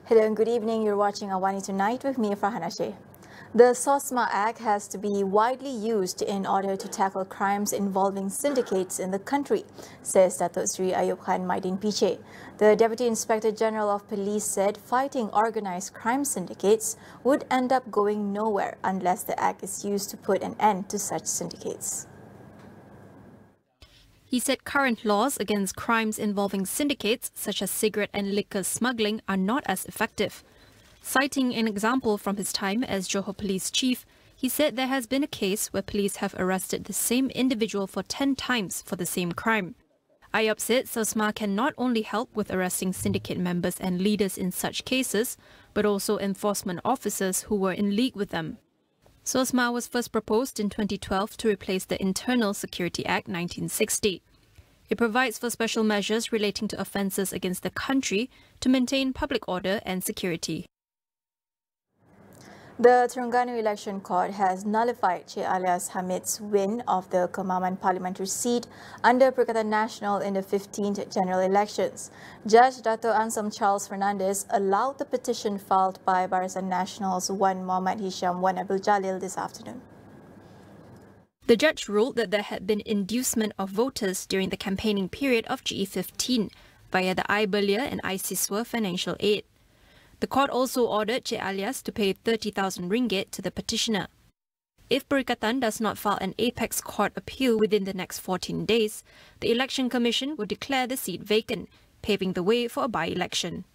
Hello and good evening. You're watching AWANI Tonight with me, Farhana Sheikh. The Sosma Act has to be widely used in order to tackle crimes involving syndicates in the country, says Datuk Sri Ayub Khan Maidin Piche. The Deputy Inspector General of Police said fighting organised crime syndicates would end up going nowhere unless the Act is used to put an end to such syndicates. He said current laws against crimes involving syndicates, such as cigarette and liquor smuggling, are not as effective. Citing an example from his time as Johor Police Chief, he said there has been a case where police have arrested the same individual for 10 times for the same crime. Ayub said Sosma can not only help with arresting syndicate members and leaders in such cases, but also enforcement officers who were in league with them. Sosma was first proposed in 2012 to replace the Internal Security Act 1960. It provides for special measures relating to offences against the country to maintain public order and security. The Terengganu Election Court has nullified Cik Alias Hamid's win of the Kemaman parliamentary seat under Perikatan Nasional in the 15th general elections. Judge Dato' Ansam Charles Fernandez allowed the petition filed by Barisan Nasional's Wan Muhammad Hisham Wan Abdul Jalil this afternoon. The judge ruled that there had been inducement of voters during the campaigning period of GE15 via the I-Belia and I-Siswa financial aid. The court also ordered Cik Alias to pay 30,000 ringgit to the petitioner. If Perikatan does not file an apex court appeal within the next 14 days, the Election Commission will declare the seat vacant, paving the way for a by-election.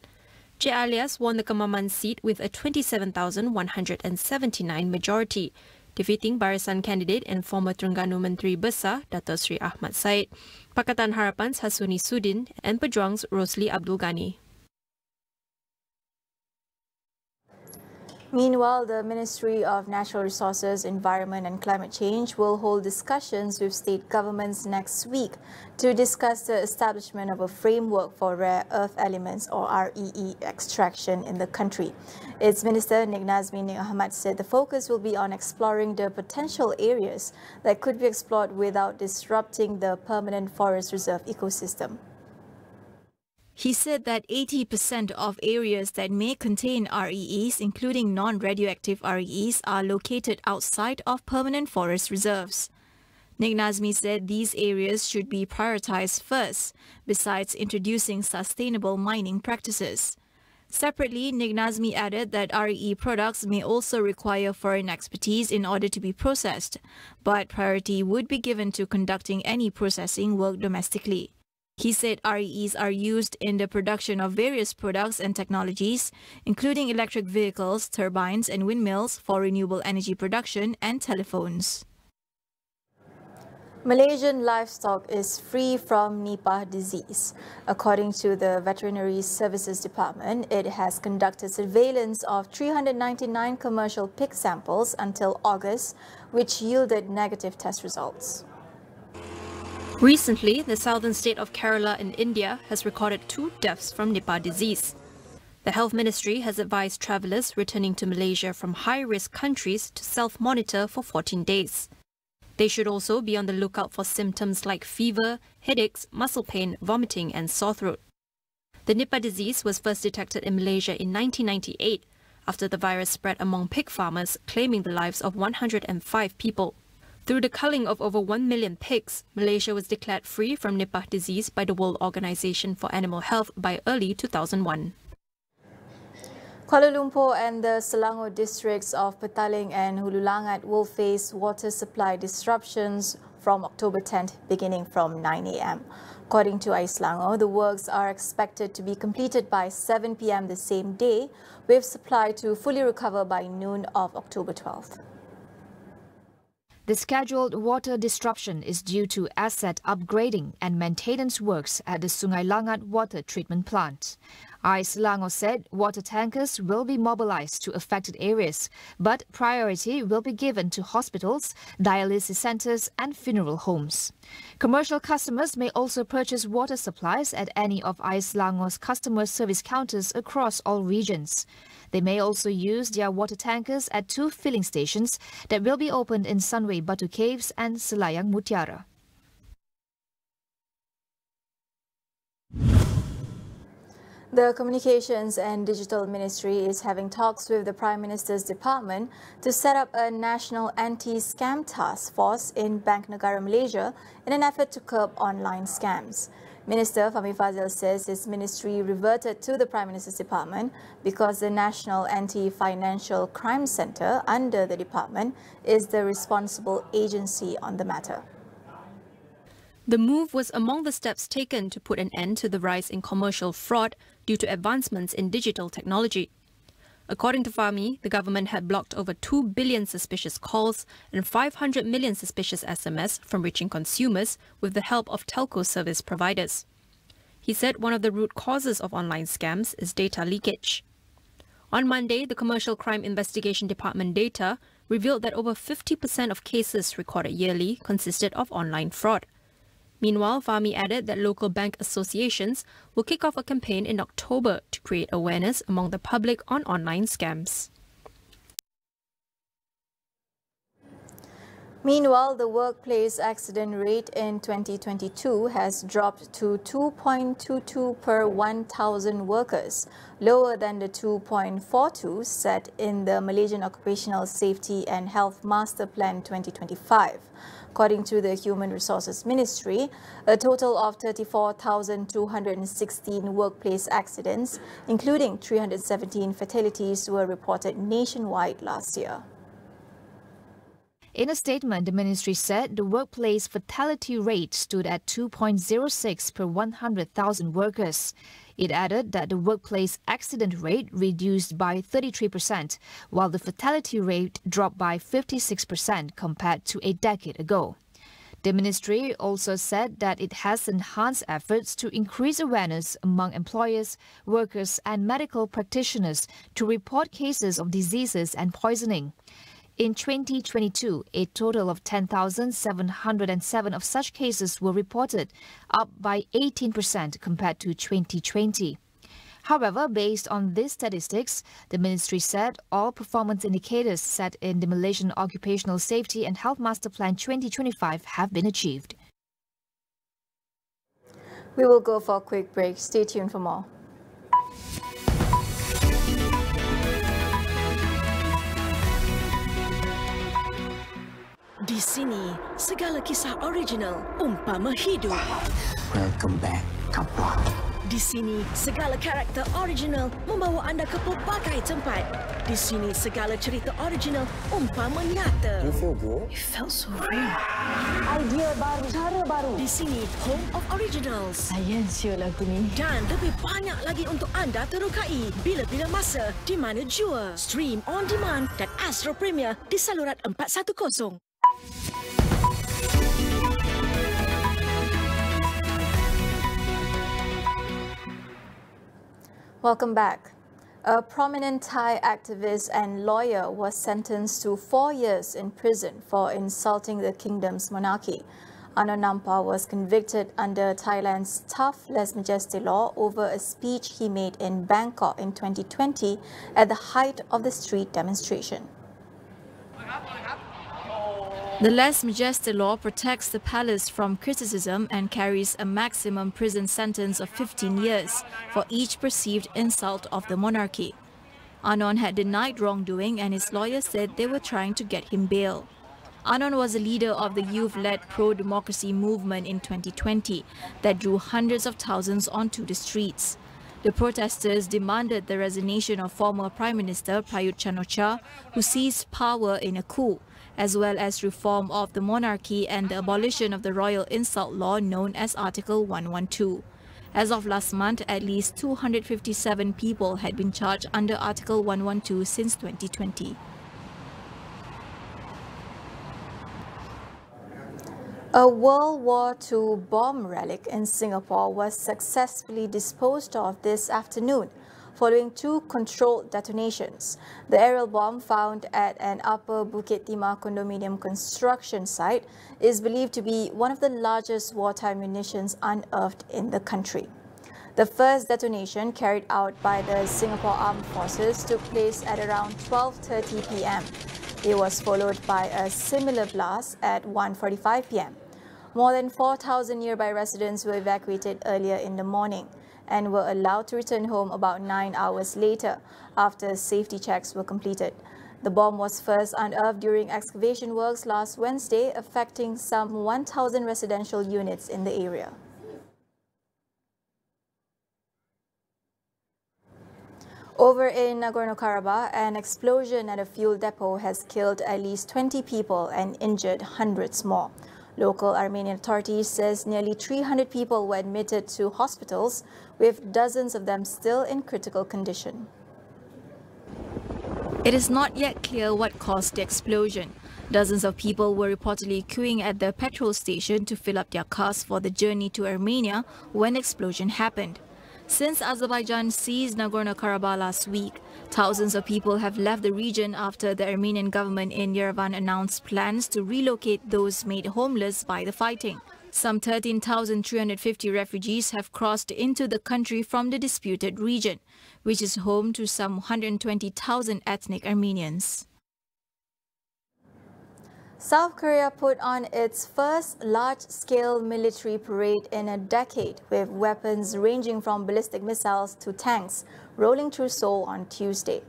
Cik Alias won the Kemaman seat with a 27,179 majority, defeating Barisan candidate and former Terengganu Menteri Besar Dato' Sri Ahmad Said, Pakatan Harapan's Hasuni Sudin and Pejuang's Rosli Abdul Ghani. Meanwhile, the Ministry of Natural Resources, Environment and Climate Change will hold discussions with state governments next week to discuss the establishment of a framework for rare earth elements or REE extraction in the country. Its Minister Nik Nazmi Nik Ahmad said the focus will be on exploring the potential areas that could be explored without disrupting the permanent forest reserve ecosystem. He said that 80% of areas that may contain REEs, including non-radioactive REEs, are located outside of permanent forest reserves. Nik Nazmi said these areas should be prioritized first, besides introducing sustainable mining practices. Separately, Nik Nazmi added that REE products may also require foreign expertise in order to be processed, but priority would be given to conducting any processing work domestically. He said REEs are used in the production of various products and technologies, including electric vehicles, turbines and windmills for renewable energy production and telephones. Malaysian livestock is free from Nipah disease. According to the Veterinary Services Department, it has conducted surveillance of 399 commercial pig samples until August, which yielded negative test results. Recently, the southern state of Kerala in India has recorded 2 deaths from Nipah disease. The Health Ministry has advised travellers returning to Malaysia from high-risk countries to self-monitor for 14 days. They should also be on the lookout for symptoms like fever, headaches, muscle pain, vomiting and sore throat. The Nipah disease was first detected in Malaysia in 1998 after the virus spread among pig farmers, claiming the lives of 105 people. Through the culling of over 1 million pigs, Malaysia was declared free from Nipah disease by the World Organization for Animal Health by early 2001. Kuala Lumpur and the Selangor districts of Petaling and Hulu Langat will face water supply disruptions from October 10th, beginning from 9 a.m. According to Selangor, the works are expected to be completed by 7 p.m. the same day, with supply to fully recover by noon of October 12th. The scheduled water disruption is due to asset upgrading and maintenance works at the Sungai Langat water treatment plant. Selangor said water tankers will be mobilized to affected areas, but priority will be given to hospitals, dialysis centers and funeral homes. Commercial customers may also purchase water supplies at any of Selangor's customer service counters across all regions. They may also use their water tankers at 2 filling stations that will be opened in Sunway Batu Caves and Selayang Mutiara. The Communications and Digital Ministry is having talks with the Prime Minister's department to set up a national anti-scam task force in Bank Negara Malaysia in an effort to curb online scams. Minister Fahmi Fadzil says his ministry reverted to the Prime Minister's department because the National Anti-Financial Crime Centre under the department is the responsible agency on the matter. The move was among the steps taken to put an end to the rise in commercial fraud due to advancements in digital technology. According to Fahmi, the government had blocked over 2 billion suspicious calls and 500 million suspicious SMS from reaching consumers with the help of telco service providers. He said one of the root causes of online scams is data leakage. On Monday, the Commercial Crime Investigation Department data revealed that over 50% of cases recorded yearly consisted of online fraud. Meanwhile, Fahmi added that local bank associations will kick off a campaign in October to create awareness among the public on online scams. Meanwhile, the workplace accident rate in 2022 has dropped to 2.22 per 1,000 workers, lower than the 2.42 set in the Malaysian Occupational Safety and Health Master Plan 2025. According to the Human Resources Ministry, a total of 34,216 workplace accidents, including 317 fatalities, were reported nationwide last year. In a statement, the ministry said the workplace fatality rate stood at 2.06 per 100,000 workers. It added that the workplace accident rate reduced by 33%, while the fatality rate dropped by 56% compared to a decade ago. The ministry also said that it has enhanced efforts to increase awareness among employers, workers and medical practitioners to report cases of diseases and poisoning. In 2022, a total of 10,707 of such cases were reported, up by 18% compared to 2020. However, based on these statistics, the ministry said all performance indicators set in the Malaysian Occupational Safety and Health Master Plan 2025 have been achieved. We will go for a quick break. Stay tuned for more. Di sini, segala kisah original umpama hidup. Welcome back, couple. Di sini, segala karakter original membawa anda ke pelbagai tempat. Di sini, segala cerita original umpama nyata. You feel good? It felt so real. Idea baru, cara baru. Di sini, home of originals. Saya sure lagu ni. Dan lebih banyak lagi untuk anda terukai bila-bila masa, di mana jua. Stream on demand dan Astro Premier di saluran 410. Welcome back. A prominent Thai activist and lawyer was sentenced to 4 years in prison for insulting the kingdom's monarchy. Anon Nampa was convicted under Thailand's tough lèse majesté law over a speech he made in Bangkok in 2020 at the height of the street demonstration. The lèse majesté law protects the palace from criticism and carries a maximum prison sentence of 15 years for each perceived insult of the monarchy. Anon had denied wrongdoing and his lawyer said they were trying to get him bail. Anon was a leader of the youth-led pro-democracy movement in 2020 that drew hundreds of thousands onto the streets. The protesters demanded the resignation of former Prime Minister Prayut Chan-o-cha, who seized power in a coup, as well as reform of the monarchy and the abolition of the royal insult law known as Article 112. As of last month, at least 257 people had been charged under Article 112 since 2020. A World War II bomb relic in Singapore was successfully disposed of this afternoon, following 2 controlled detonations. The aerial bomb found at an Upper Bukit Timah condominium construction site is believed to be one of the largest wartime munitions unearthed in the country. The first detonation, carried out by the Singapore Armed Forces, took place at around 12:30 p.m. It was followed by a similar blast at 1:45 p.m. More than 4,000 nearby residents were evacuated earlier in the morning. and were allowed to return home about 9 hours later after safety checks were completed. The bomb was first unearthed during excavation works last Wednesday, affecting some 1,000 residential units in the area. Over in Nagorno-Karabakh, an explosion at a fuel depot has killed at least 20 people and injured hundreds more. Local Armenian authorities says nearly 300 people were admitted to hospitals, with dozens of them still in critical condition. It is not yet clear what caused the explosion. Dozens of people were reportedly queuing at the petrol station to fill up their cars for the journey to Armenia when the explosion happened. Since Azerbaijan seized Nagorno-Karabakh last week, thousands of people have left the region after the Armenian government in Yerevan announced plans to relocate those made homeless by the fighting. Some 13,350 refugees have crossed into the country from the disputed region, which is home to some 120,000 ethnic Armenians. South Korea put on its first large-scale military parade in a decade, with weapons ranging from ballistic missiles to tanks rolling through Seoul on Tuesday.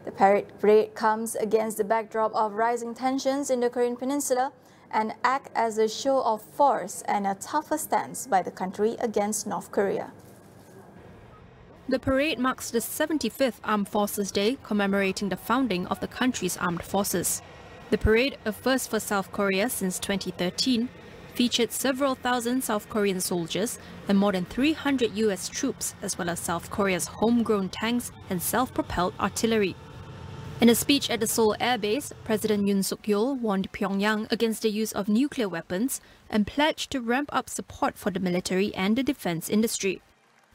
The parade comes against the backdrop of rising tensions in the Korean peninsula and acts as a show of force and a tougher stance by the country against North Korea. The parade marks the 75th Armed Forces Day, commemorating the founding of the country's armed forces. The parade, a first for South Korea since 2013, featured several thousand South Korean soldiers and more than 300 US troops, as well as South Korea's homegrown tanks and self-propelled artillery. In a speech at the Seoul Air Base, President Yoon Suk-yeol warned Pyongyang against the use of nuclear weapons and pledged to ramp up support for the military and the defense industry.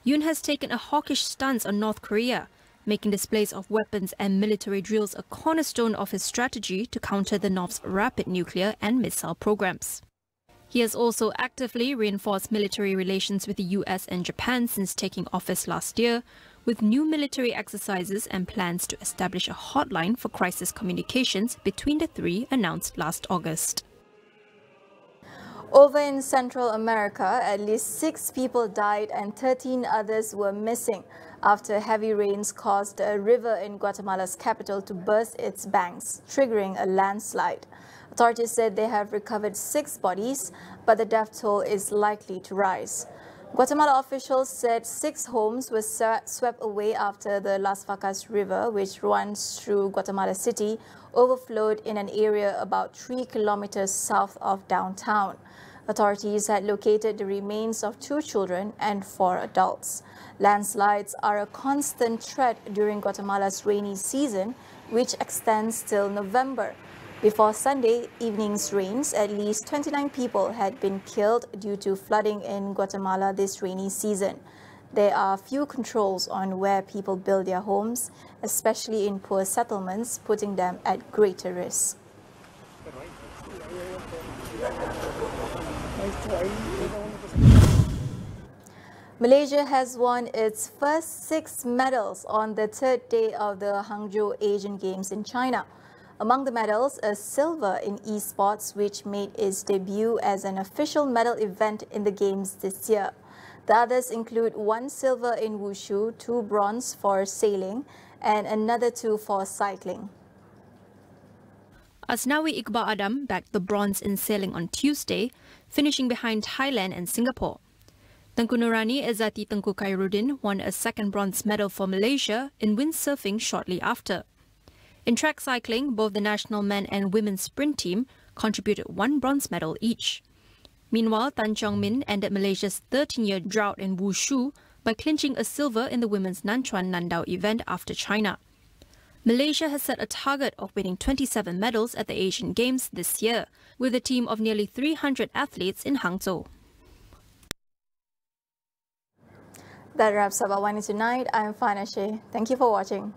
Yoon has taken a hawkish stance on North Korea, making displays of weapons and military drills a cornerstone of his strategy to counter the North's rapid nuclear and missile programs. He has also actively reinforced military relations with the US and Japan since taking office last year, with new military exercises and plans to establish a hotline for crisis communications between the three announced last August. Over in Central America, at least 6 people died and 13 others were missing after heavy rains caused a river in Guatemala's capital to burst its banks, triggering a landslide. Authorities said they have recovered 6 bodies, but the death toll is likely to rise. Guatemala officials said 6 homes were swept away after the Las Vacas River, which runs through Guatemala City, overflowed in an area about 3 kilometers south of downtown. Authorities had located the remains of 2 children and 4 adults. Landslides are a constant threat during Guatemala's rainy season, which extends till November. Before Sunday evening's rains, at least 29 people had been killed due to flooding in Guatemala this rainy season. There are few controls on where people build their homes, especially in poor settlements, putting them at greater risk. Malaysia has won its first 6 medals on the 3rd day of the Hangzhou Asian Games in China. Among the medals, a silver in esports, which made its debut as an official medal event in the Games this year. The others include 1 silver in wushu, 2 bronze for sailing, and another 2 for cycling. Asnawi Iqbal Adam bagged the bronze in sailing on Tuesday, finishing behind Thailand and Singapore. Tengku Nurani Izzati Tengku Khairuddin won a 2nd bronze medal for Malaysia in windsurfing shortly after. In track cycling, both the national men and women's sprint team contributed 1 bronze medal each. Meanwhile, Tan Chong Min ended Malaysia's 13-year drought in wushu by clinching a silver in the women's Nanchuan Nandao event after China. Malaysia has set a target of winning 27 medals at the Asian Games this year, with a team of nearly 300 athletes in Hangzhou. That wraps up AWANI Tonight. I'm Farhana Sheikh. Thank you for watching.